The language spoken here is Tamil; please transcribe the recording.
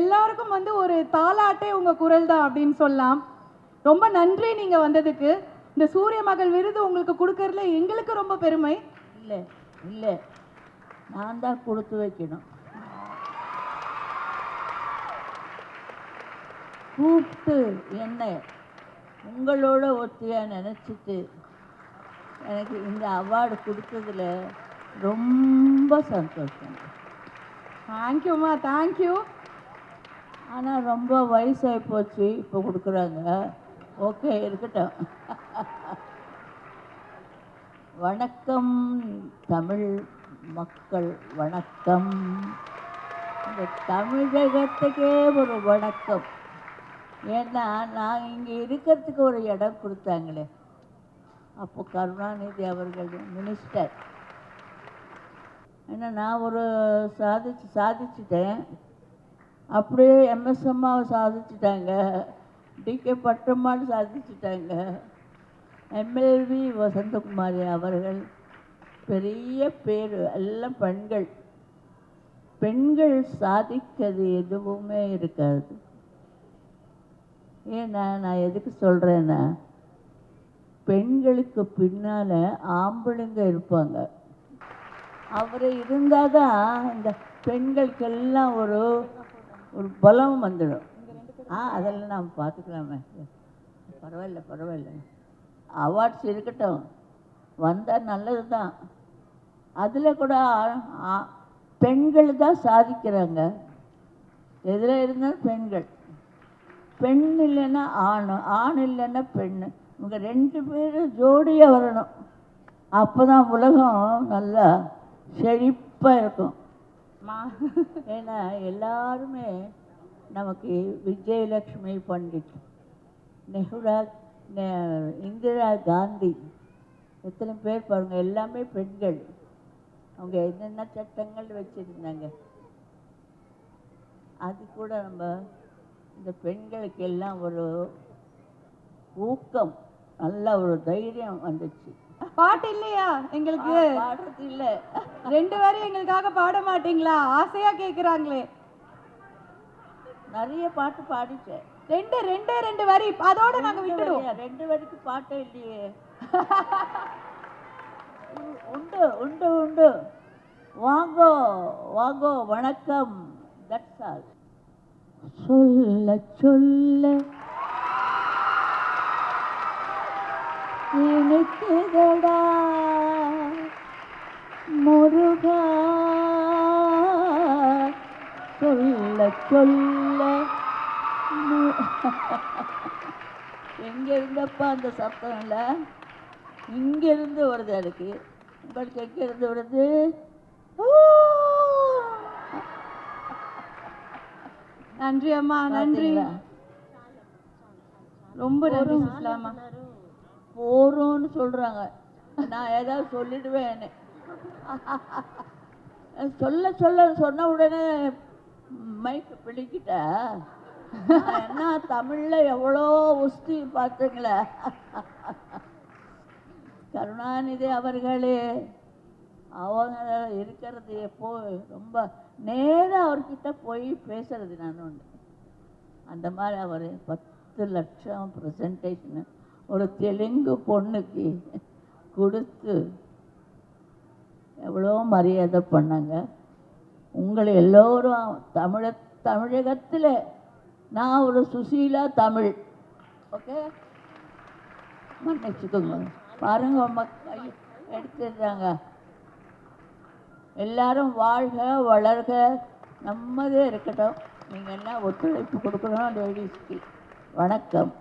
எல்லாருக்கும் வந்து ஒரு தாலாட்டே உங்க குரல் தான் அப்படின்னு சொல்லலாம். ரொம்ப நன்றி நீங்க வந்ததுக்கு. இந்த சூரிய மகள் விருது உங்களுக்கு கொடுக்கறதுல எங்களுக்கு ரொம்ப பெருமை. இல்லை இல்லை, நான் தான் கொடுத்து வைக்கணும். கூப்பிட்டு என்ன உங்களோட ஒத்தியாக நினச்சிட்டு எனக்கு இந்த அவார்டு கொடுத்ததுல ரொம்ப சந்தோஷம். தேங்க்யூம்மா, தேங்க்யூ. ஆனால் ரொம்ப வயசாகி போச்சு, இப்போ கொடுக்குறாங்க. ஓகே, இருக்கட்டும். வணக்கம் தமிழ் மக்கள், வணக்கம். இந்த தமிழகத்துக்கே ஒரு வணக்கம். ஏன்னா நான் இங்கே இருக்கிறதுக்கு ஒரு இடம் கொடுத்தாங்களே, அப்போ கருணாநிதி அவர்கள் மினிஸ்டர். ஏன்னா நான் ஒரு சாதிச்சிட்டேன். அப்படியே எம்எஸ் அம்மாவை சாதிச்சிட்டாங்க, டிகே பட்டம்மாள் சாதிச்சிட்டாங்க, எம்எல்வி வசந்தகுமாரி அவர்கள் பெரிய பேர். எல்லாம் பெண்கள். பெண்கள் சாதிக்கிறது எதுவுமே இருக்காது. ஏன்னா நான் எதுக்கு சொல்கிறேன்னா, பெண்களுக்கு பின்னால் ஆம்பளைங்க இருப்பாங்க. அவர் இருந்தால் தான் இந்த பெண்களுக்கெல்லாம் ஒரு ஒரு பலம் வந்துடும். அதெல்லாம் நாம் பார்த்துக்கலாமே, பரவாயில்ல பரவாயில்ல. அவார்ட்ஸ் இருக்கட்டும், வந்தால் நல்லது தான். அதில் கூட பெண்கள் தான் சாதிக்கிறாங்க. எதில் இருந்தாலும் பெண்கள். பெண் இல்லைன்னா ஆண், ஆண் இல்லைன்னா பெண். இவங்க ரெண்டு பேரும் ஜோடியாக வரணும். அப்போ தான் உலகம் நல்லா செழிப்பாக இருக்கும். ஏன்னா எல்லாருமே நமக்கு விஜயலட்சுமி பண்டிட், இந்திரா காந்தி, எத்தனை பேர் பாருங்கள், எல்லாமே பெண்கள். அவங்க என்னென்ன சட்டங்கள் வச்சுருந்தாங்க, அது கூட நம்ம இந்த பெண்களுக்கு எல்லாம் ஒரு ஊக்கம், நல்ல ஒரு தைரியம் வந்துச்சு. பாட்டு இல்லையா எங்களுக்கு? பாடுறது இல்லை. 2 வரி எங்களுக்காக பாட மாட்டீங்களா? ஆசையா கேட்குறாங்களே. நிறைய பாட்டு பாடிட்டேன். 2 வரி அதோட நாங்கள் விட்டுடுவோம். 2 வரிக்கு பாட்டே இல்லையே. உண்டு உண்டு உண்டு. வாங்கோ வாங்கோ வணக்கம். That's all. சொல்ல சொல்ல இனிக்குதடா முருகா, சொல்ல சொல்ல. எங்கே இருந்தப்பா அந்த சத்தம் இல்லை? இங்கேருந்து வருது. எனக்கு உங்களுக்கு எங்கேருந்து வருது? நன்றி அம்மா, நன்றி. ரொம்ப நன்றி சுஸ்லாமா. போறோன்னு சொல்கிறாங்க, நான் ஏதாவது சொல்லிடுவேன். சொல்ல சொல்ல சொன்ன உடனே மைக்கு பிடிக்கிட்டா என்ன? தமிழில் எவ்வளோ உஸ்தி பார்த்துங்களா? கருணாநிதி அவர்களே அவங்க இருக்கிறது எப்போ ரொம்ப நேராக அவர்கிட்ட போய் பேசுறது நான் உண்டு. அந்த மாதிரி அவர் 10 லட்சம் ப்ரெசன்டேஷனு ஒரு தெலுங்கு பொண்ணுக்கு கொடுத்து எவ்வளோ மரியாதை பண்ணாங்க. உங்களை எல்லோரும் தமிழகத்தில் நான் ஒரு சுசீலா தமிழ். ஓகே, மன்னிச்சுக்கோங்க. பாருங்க, மக்கள் எடுத்துடுறாங்க. எல்லாரும் வாழ்க வளர்க, நம்மதே இருக்கட்டும். நீங்கள் என்ன ஒத்துழைப்பு கொடுக்கணும் லேடிஸ்க்கு. வணக்கம்.